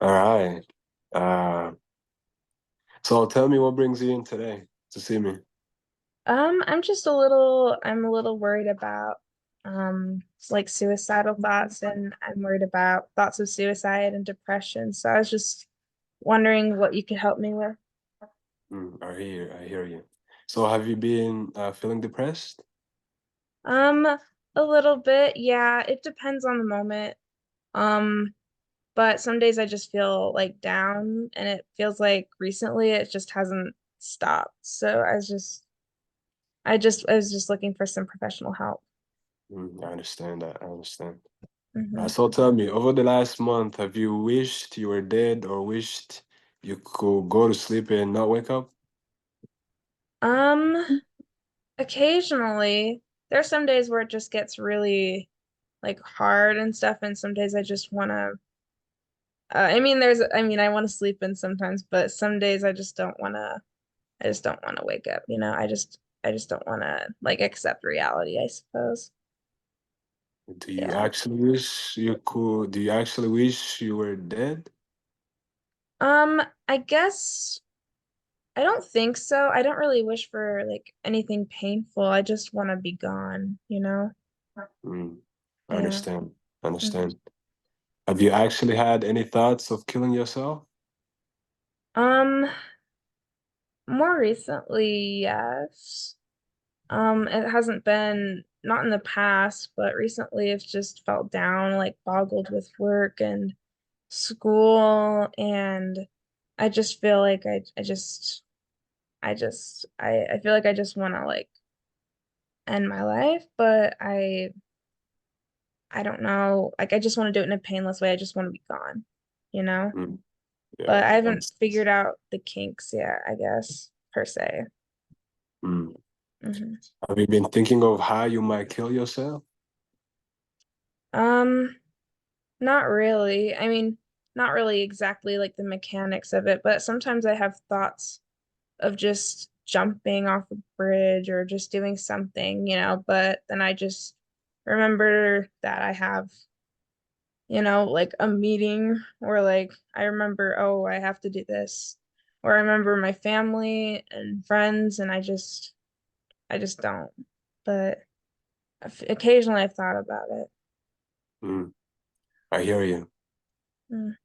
All right. Uh, so tell me what brings you in today to see me. I'm a little worried about like suicidal thoughts, and I'm worried about thoughts of suicide and depression. So I was just wondering what you could help me with. I hear you. So have you been feeling depressed? Um, a little bit, yeah, it depends on the moment. Um, but some days I just feel like down, and it feels like recently it just hasn't stopped. So I was just looking for some professional help. I understand that. I understand. hmm So tell me, over the last month, have you wished you were dead or wished you could go to sleep and not wake up? Um, Occasionally, there are some days where it just gets really like hard and stuff, and some days I just want to. I want to sleep in sometimes, but some days I just don't want to. I just don't want to wake up. I just don't want to like accept reality, I suppose. Yeah. Do you actually wish you were dead? I guess I don't think so. I don't really wish for like anything painful. I just want to be gone, you know? Mm, I Yeah. understand. I Mhm. understand. Have you actually had any thoughts of killing yourself? Um, More recently, yes. It hasn't been not in the past, but recently it's just felt down, like boggled with work and school, and I just feel like I feel like I just want to like end my life, but I don't know, like I just want to do it in a painless way. I just want to be gone, you know? Mm, yeah. But I haven't figured out the kinks yet, I guess, per se. Mm. hmm Have you been thinking of how you might kill yourself? Um, Not really. I mean, not really exactly like the mechanics of it, but sometimes I have thoughts of just jumping off a bridge or just doing something, but then I just remember that I have, like a meeting, or like I remember, oh, I have to do this. Or I remember my family and friends, and I just don't. But occasionally I've thought about it. Mm, I hear you. Mm.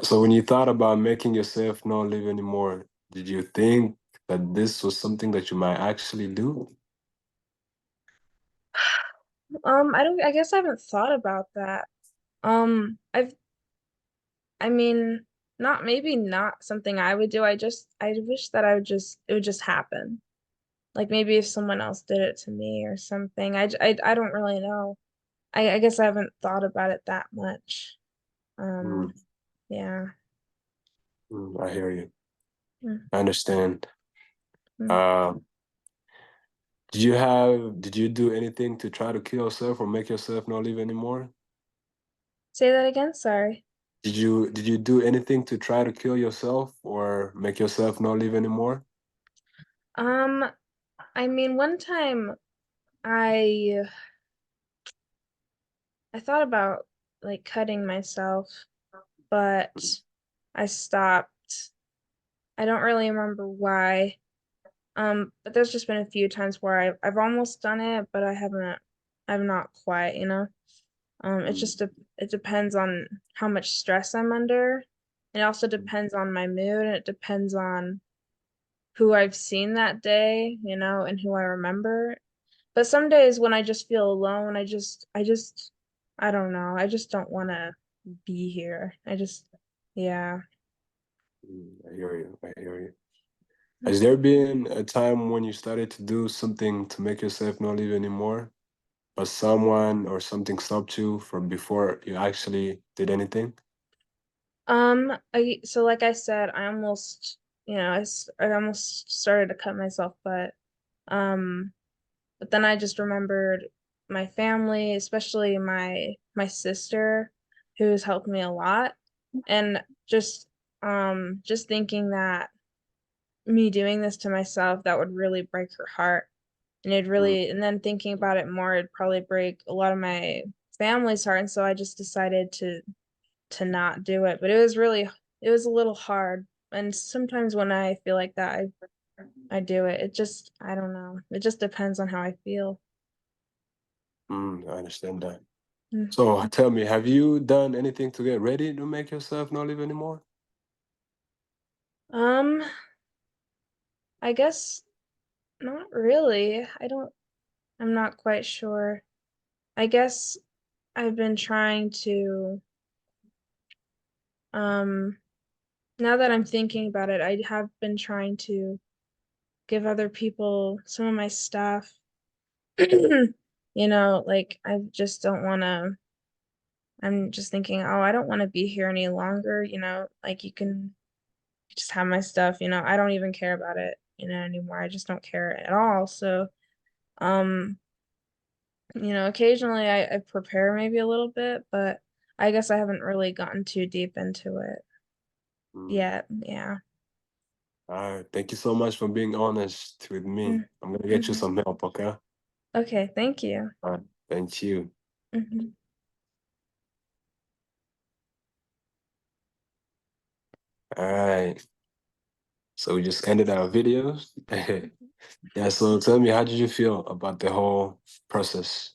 So when you thought about making yourself not live anymore, did you think that this was something that you might actually do? I guess I haven't thought about that. I mean, not maybe not something I would do. I wish that it would just happen. Like maybe if someone else did it to me or something. I don't really know. I guess I haven't thought about it that much. Mm, Um, yeah. I hear you. Mm, I understand. mm. Um, did you do anything to try to kill yourself or make yourself not live anymore? Say that again, sorry. Did you do anything to try to kill yourself or make yourself not live anymore? Um, I mean, one time I I thought about like cutting myself, but I stopped. I don't really remember why. But there's just been a few times where I've almost done it, but I've not quite, you know. Mm, It depends on how much stress I'm under. It also mm, depends on my mood, and it depends on who I've seen that day, and who I remember. But some days when I just feel alone, I don't know. I just don't want to be here. Yeah. I hear you. I hear you. Has there been a time when you started to do something to make yourself not live anymore, but someone or something stopped you from before you actually did anything? So like I said, I almost started to cut myself, um, but then I just remembered my family, especially my sister, who's helped me a lot, and just thinking that me doing this to myself, that would really break her heart, Mm, and then thinking about it more, it'd probably break a lot of my family's heart, and so I just decided to to not do it, but it was a little hard. And sometimes when I feel like that, I do it. It just, I don't know. It just depends on how I feel. I understand that. Mm. So tell me, have you done anything to get ready to make yourself not live anymore? Um, I guess not really. I'm not quite sure. I guess I've been trying to, um, now that I'm thinking about it, I have been trying to give other people some of my stuff. Like I just don't want to, I'm just thinking, oh, I don't want to be here any longer, like you can just have my stuff, I don't even care about it, anymore. I just don't care at all. So, um, occasionally I prepare maybe a little bit, but I guess I haven't really gotten too deep into it Mm. yet. Yeah. All right. Thank you so much for being honest with me. I'm gonna get you Mm-hmm. some help, okay? Okay, thank you. All right. Thank you. Hmm. All right. So we just ended our videos. Yeah, so tell me, how did you feel about the whole process?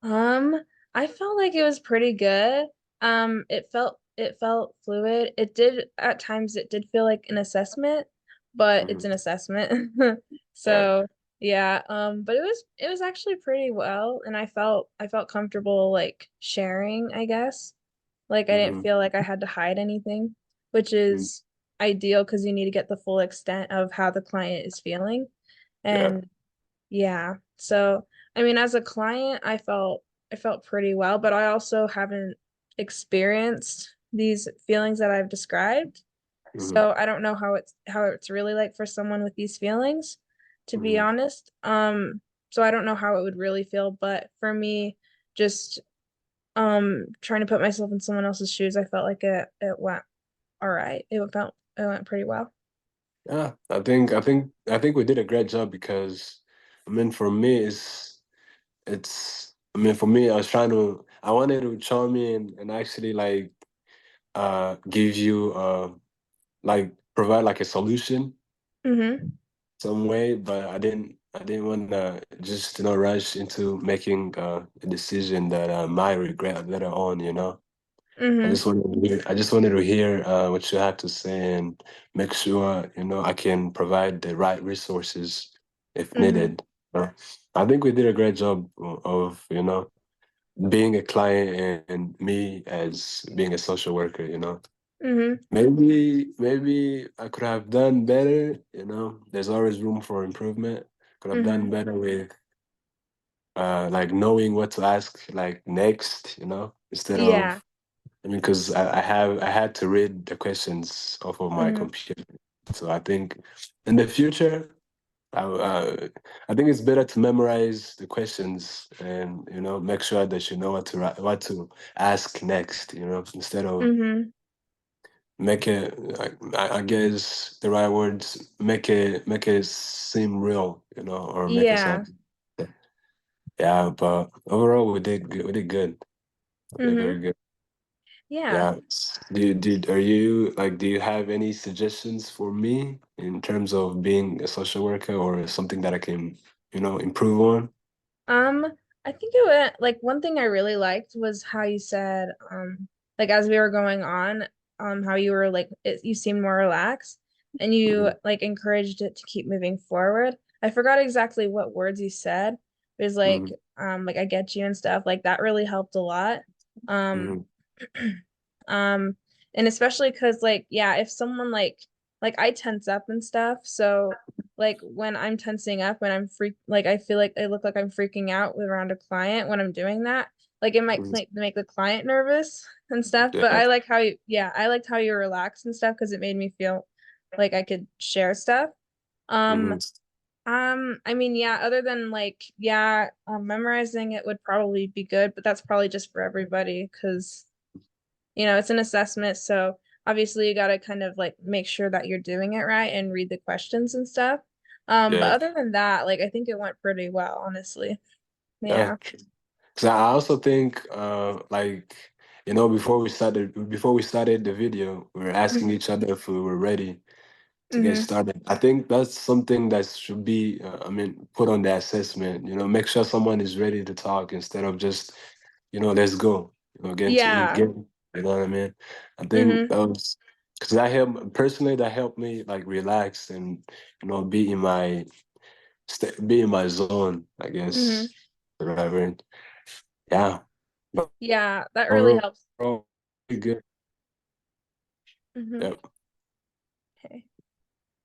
Um, I felt like it was pretty good. It felt fluid. It did at times it did feel like an assessment, but it's Hmm. an assessment. Yeah. So yeah, but it was actually pretty well, and I felt comfortable like sharing, I guess. Like I didn't Hmm. feel like I had to hide anything, which is ideal because you need to get the full extent of how the client is feeling. Yeah. And yeah. So, I mean, as a client, I felt pretty well, but I also haven't experienced these feelings that I've described. Hmm. So, I don't know how it's really like for someone with these feelings, to be Hmm. honest. So I don't know how it would really feel, but for me, just trying to put myself in someone else's shoes, I felt like it went all right. It went pretty well. Yeah. I think we did a great job because, I mean, for me, I mean, for me, I wanted to charm in and actually like give you like provide like a solution Mm-hmm. some way, but I didn't want to just rush into making a decision that I might regret later on, you know. Mm-hmm. I just wanted to hear what you had to say and make sure, I can provide the right resources if Mm-hmm. needed. I think we did a great job of, being a client and me as being a social worker, you know. Mm-hmm. Maybe I could have done better, you know. There's always room for improvement. Could have done Mm-hmm. better with like knowing what to ask like next, instead Yeah. of, I mean, because I had to read the questions off of my Mm-hmm. computer. So I think in the future, I think it's better to memorize the questions and make sure that you know what to ask next. Instead of Mm-hmm. make it. I guess the right words make it seem real. Or make it Yeah. sound. Yeah, but overall we did good. We did good. We did Mm-hmm. very good. Yeah. Yeah. Do you have any suggestions for me in terms of being a social worker or something that I can, improve on? Um, I think it went like one thing I really liked was how you said, like as we were going on, how you were like you seemed more relaxed and you Hmm. like encouraged it to keep moving forward. I forgot exactly what words you said. It was Hmm. like I get you and stuff. Like that really helped a lot. Um, Hmm. Um, and especially because like, yeah, if someone like I tense up and stuff, so like when I'm tensing up when like I feel like I look like I'm freaking out around a client when I'm doing that. Like it might Hmm. make the client nervous and stuff, but Yeah. I liked how you relaxed and stuff because it made me feel like I could share stuff. Um, Hmm. I mean, yeah, other than like, yeah, memorizing it would probably be good, but that's probably just for everybody because it's an assessment, so obviously you got to kind of like make sure that you're doing it right and read the questions and stuff. But Yeah. other than that, like I think it went pretty well, honestly. Yeah. Yeah. Because I also think, like, You know, before we started the video, we were asking each other if we were ready to get Mm-hmm. started. I think that's something that should be, I mean, put on the assessment. You know, make sure someone is ready to talk instead of just, you know, let's go. You know, get into the Yeah. game. You know what I mean? I think Mm-hmm. that was because that helped personally. That helped me like relax and you know be in my zone. I Mm-hmm. guess whatever. Yeah. But Yeah, that really overall, helps. pretty good. Mm-hmm. Yep. Okay.